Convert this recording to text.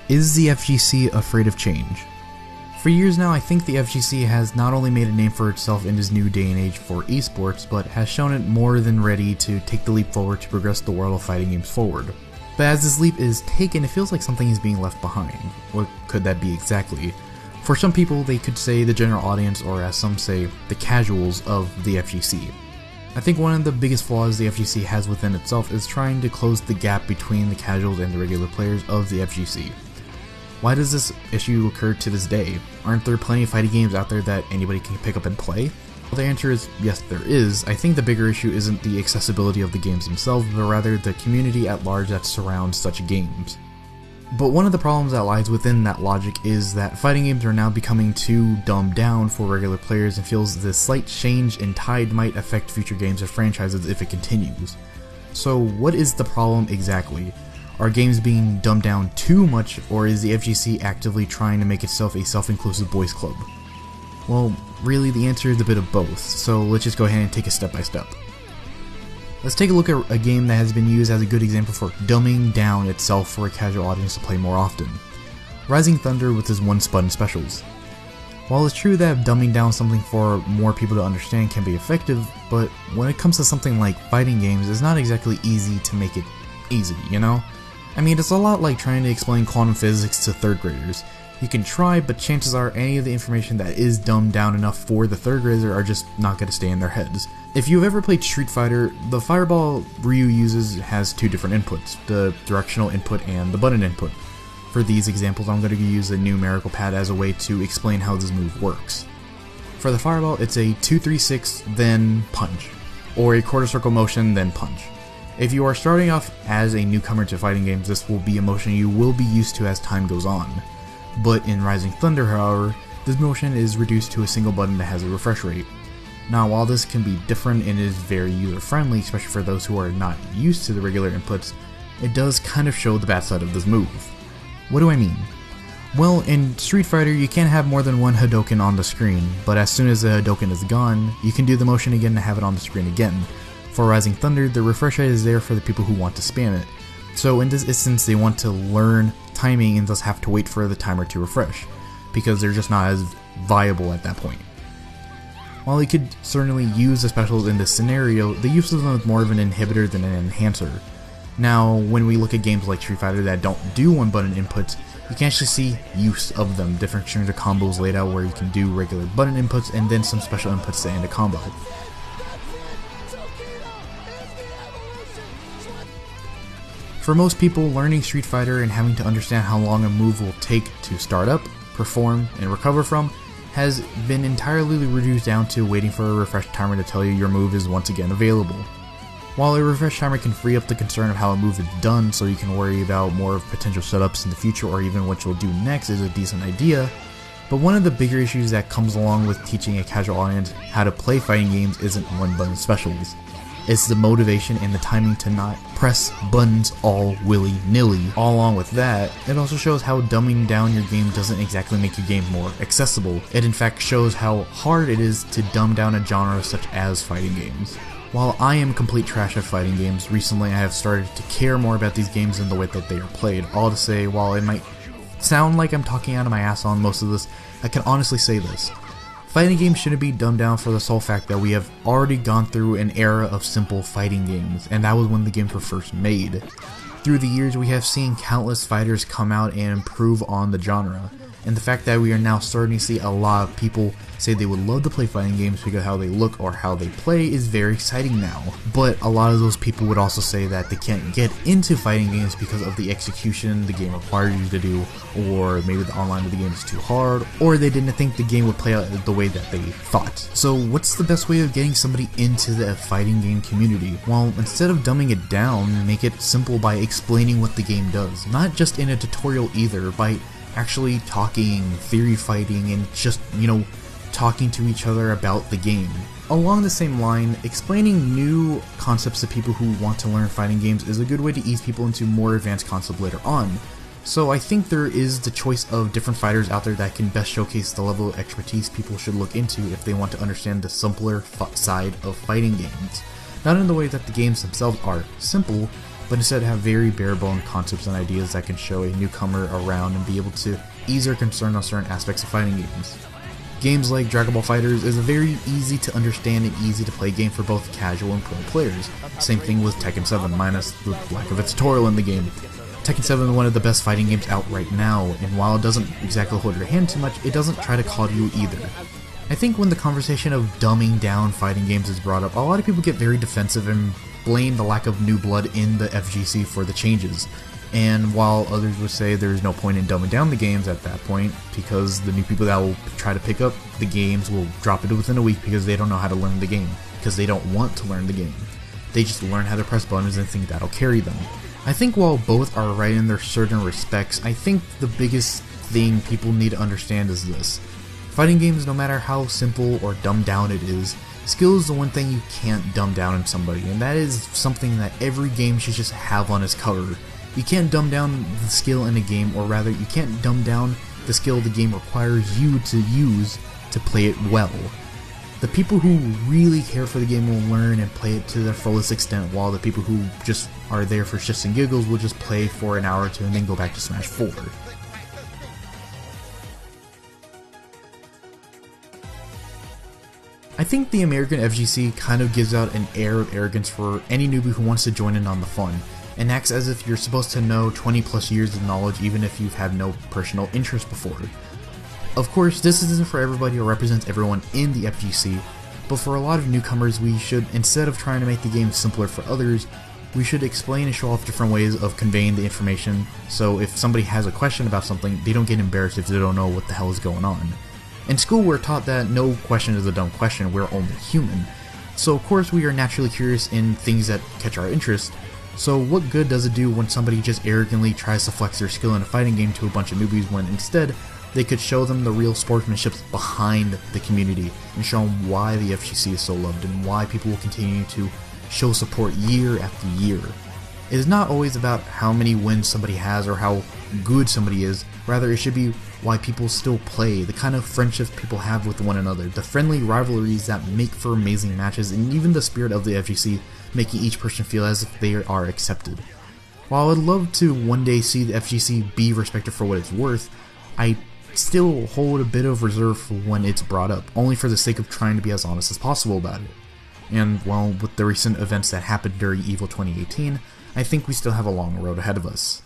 Is the FGC afraid of change? For years now, I think the FGC has not only made a name for itself in this new day and age for esports, but has shown it more than ready to take the leap forward to progress the world of fighting games forward. But as this leap is taken, it feels like something is being left behind. What could that be exactly? For some people, they could say the general audience, or as some say, the casuals of the FGC. I think one of the biggest flaws the FGC has within itself is trying to close the gap between the casuals and the regular players of the FGC. Why does this issue occur to this day? Aren't there plenty of fighting games out there that anybody can pick up and play? Well, the answer is yes, there is. I think the bigger issue isn't the accessibility of the games themselves, but rather the community at large that surrounds such games. But one of the problems that lies within that logic is that fighting games are now becoming too dumbed down for regular players, and feels this slight change in tide might affect future games or franchises if it continues. So what is the problem exactly? Are games being dumbed down too much, or is the FGC actively trying to make itself a self-inclusive boys club? Well, really the answer is a bit of both, so let's just go ahead and take it step by step. Let's take a look at a game that has been used as a good example for dumbing down itself for a casual audience to play more often. Rising Thunder with his one-button specials. While it's true that dumbing down something for more people to understand can be effective, but when it comes to something like fighting games, it's not exactly easy to make it easy, you know? I mean, it's a lot like trying to explain quantum physics to third graders. You can try, but chances are any of the information that is dumbed down enough for the third grader are just not going to stay in their heads. If you've ever played Street Fighter, the fireball Ryu uses has two different inputs, the directional input and the button input. For these examples, I'm going to use a numerical pad as a way to explain how this move works. For the fireball, it's a 2-3-6, then punch, or a quarter circle motion, then punch. If you are starting off as a newcomer to fighting games, this will be a motion you will be used to as time goes on. But in Rising Thunder, however, this motion is reduced to a single button that has a refresh rate. Now, while this can be different and is very user-friendly, especially for those who are not used to the regular inputs, it does kind of show the bad side of this move. What do I mean? Well, in Street Fighter, you can't have more than one Hadouken on the screen, but as soon as the Hadouken is gone, you can do the motion again to have it on the screen again. For Rising Thunder, the refresh rate is there for the people who want to spam it. So in this instance, they want to learn timing and thus have to wait for the timer to refresh, because they're just not as viable at that point. While you could certainly use the specials in this scenario, the use of them is more of an inhibitor than an enhancer. Now, when we look at games like Street Fighter that don't do one button inputs, you can actually see use of them, different strings of combos laid out where you can do regular button inputs and then some special inputs to end a combo. For most people, learning Street Fighter and having to understand how long a move will take to start up, perform, and recover from has been entirely reduced down to waiting for a refresh timer to tell you your move is once again available. While a refresh timer can free up the concern of how a move is done so you can worry about more of potential setups in the future or even what you'll do next is a decent idea, but one of the bigger issues that comes along with teaching a casual audience how to play fighting games isn't one-button specials. It's the motivation and the timing to not press buttons all willy-nilly. All along with that, it also shows how dumbing down your game doesn't exactly make your game more accessible. It in fact shows how hard it is to dumb down a genre such as fighting games. While I am complete trash at fighting games, recently I have started to care more about these games and the way that they are played. All to say, while it might sound like I'm talking out of my ass on most of this, I can honestly say this. Fighting games shouldn't be dumbed down for the sole fact that we have already gone through an era of simple fighting games, and that was when the games were first made. Through the years, we have seen countless fighters come out and improve on the genre, and the fact that we are now starting to see a lot of people say they would love to play fighting games because of how they look or how they play is very exciting now. But a lot of those people would also say that they can't get into fighting games because of the execution the game requires you to do, or maybe the online of the game is too hard, or they didn't think the game would play out the way that they thought. So what's the best way of getting somebody into the fighting game community? Well, instead of dumbing it down, make it simple by explaining what the game does. Not just in a tutorial either, by actually talking, theory fighting, and just, talking to each other about the game. Along the same line, explaining new concepts to people who want to learn fighting games is a good way to ease people into more advanced concepts later on. So I think there is the choice of different fighters out there that can best showcase the level of expertise people should look into if they want to understand the simpler side of fighting games. Not in the way that the games themselves are simple, but instead have very bare-bone concepts and ideas that can show a newcomer around and be able to ease their concern on certain aspects of fighting games. Games like Dragon Ball FighterZ is a very easy to understand and easy to play game for both casual and pro players. Same thing with Tekken 7, minus the lack of a tutorial in the game. Tekken 7 is one of the best fighting games out right now, and while it doesn't exactly hold your hand too much, it doesn't try to coddle you either. I think when the conversation of dumbing down fighting games is brought up, a lot of people get very defensive and blame the lack of new blood in the FGC for the changes. And while others would say there's no point in dumbing down the games at that point, because the new people that will try to pick up the games will drop it within a week because they don't know how to learn the game, because they don't want to learn the game. They just learn how to press buttons and think that'll carry them. I think while both are right in their certain respects, I think the biggest thing people need to understand is this. Fighting games, no matter how simple or dumbed down it is, skill is the one thing you can't dumb down in somebody, and that is something that every game should just have on its cover. You can't dumb down the skill in a game, or rather, you can't dumb down the skill the game requires you to use to play it well. The people who really care for the game will learn and play it to their fullest extent, while the people who just are there for shits and giggles will just play for an hour or two and then go back to Smash 4. I think the American FGC kind of gives out an air of arrogance for any newbie who wants to join in on the fun, and acts as if you're supposed to know 20 plus years of knowledge even if you've had no personal interest before. Of course, this isn't for everybody or represents everyone in the FGC, but for a lot of newcomers we should, instead of trying to make the game simpler for others, we should explain and show off different ways of conveying the information, so if somebody has a question about something, they don't get embarrassed if they don't know what the hell is going on. In school we're taught that no question is a dumb question, we're only human. So of course we are naturally curious in things that catch our interest, so what good does it do when somebody just arrogantly tries to flex their skill in a fighting game to a bunch of newbies when instead they could show them the real sportsmanship behind the community and show them why the FGC is so loved and why people will continue to show support year after year. It is not always about how many wins somebody has or how good somebody is, rather it should be why people still play, the kind of friendships people have with one another, the friendly rivalries that make for amazing matches, and even the spirit of the FGC making each person feel as if they are accepted. While I would love to one day see the FGC be respected for what it's worth, I still hold a bit of reserve for when it's brought up, only for the sake of trying to be as honest as possible about it. And well, with the recent events that happened during EVO 2018, I think we still have a long road ahead of us.